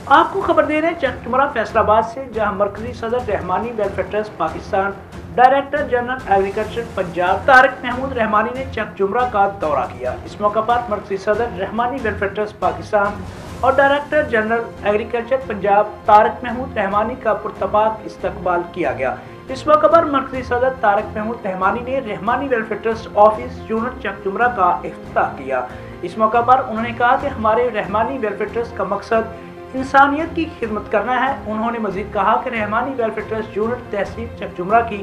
آپ کو خبر دے رہے ہیں چک جمرہ فیصل آباد سے، جہاں مرکزی صدر Rahmani welfare trust Pakistan director general agriculture Punjab Tariq Mahmood Rahmani نے چک جمرہ کا دورہ کیا۔ اس موقع پر مرکزی صدر رحمانی ویلفیئر ٹرسٹ پاکستان اور director general agriculture Punjab Tariq Mahmood Rahmani کا پرتپاک استقبال کیا گیا۔ اس موقع پر مرکزی صدر طارق محمود رحمانی نے رحمانی ویلفیئر ٹرسٹ آفس یونٹ چک جمرہ کا افتتاح کیا۔ اس موقع پر انہوں نے کہا کہ ہمارے رحمانی ویلفیئر ٹرسٹ کا مقصد انسانیت کی خدمت کرنا ہے۔ انہوں نے مزید کہا کہ رحمانی ویلفیئر ٹرسٹ یونٹ تحصیل چک جمرہ کی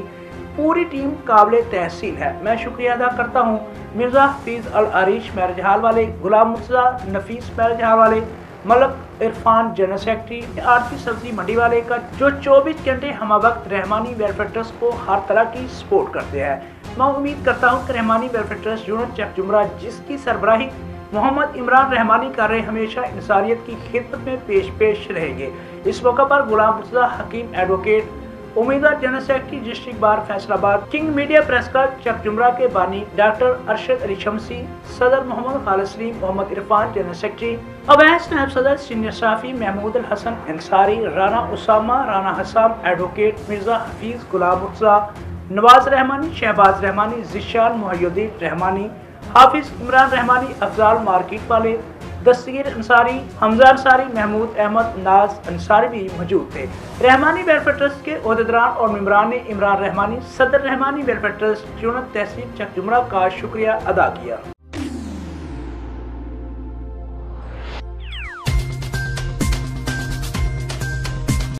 پوری ٹیم قابل تحصیل ہے۔ میں شکریہ ادا کرتا ہوں مرزا حفیظ العریش میرج ہال والے، غلام مرتضی نفیس میرج ہال والے، ملک عرفان جنرل سیکرٹری آرتی سبزی منڈی والے کا، جو 24 گھنٹے ہمہ وقت رحمانی ویلفیئر ٹرسٹ کو ہر طرح کی سپورٹ کرتے ہیں۔ میں امید کرتا ہوں کہ رحمانی ویلفیئر ٹرسٹ یونٹ چک جمرہ، جس کی سربراہی محمد عمران رحمانی کر رہے، ہمیشہ انسانیت کی خدمت میں پیش رہیں گے۔ اس موقع پر غلام مرتضی حکیم ایڈوکیٹ، امیدوار general secretary district bar Faisal آباد، کنگ میڈیا پریس کلب چک جمرہ کے بانی ڈاکٹر ارشد علی شمسی، صدر محمد خالد سلیم، محمد عرفان جنرل سیکرٹری، اویس نائب صدر، سینئر صحافی محمود الحسن انصاری، رانا اسامہ، رانا حسام، ایڈوکیٹ مرزا حفیظ، غلام مرتضی، نواز رحمانی، شہباز رحمانی، ذیشان محی الدین رحمانی، حافظ عمران رحمانی، افضال مارکیٹ والے، دستگیر انصاری، حمزہ انصاری، محمود احمد، ناز انصاری بھی موجود تھے۔ رحمانی ویلفیئر ٹرسٹ کے عہدیداران اور ممبران نے عمران رحمانی، صدر رحمانی ویلفیئر ٹرسٹ یونٹ تحصیل چک جمرہ کا شکریہ ادا کیا۔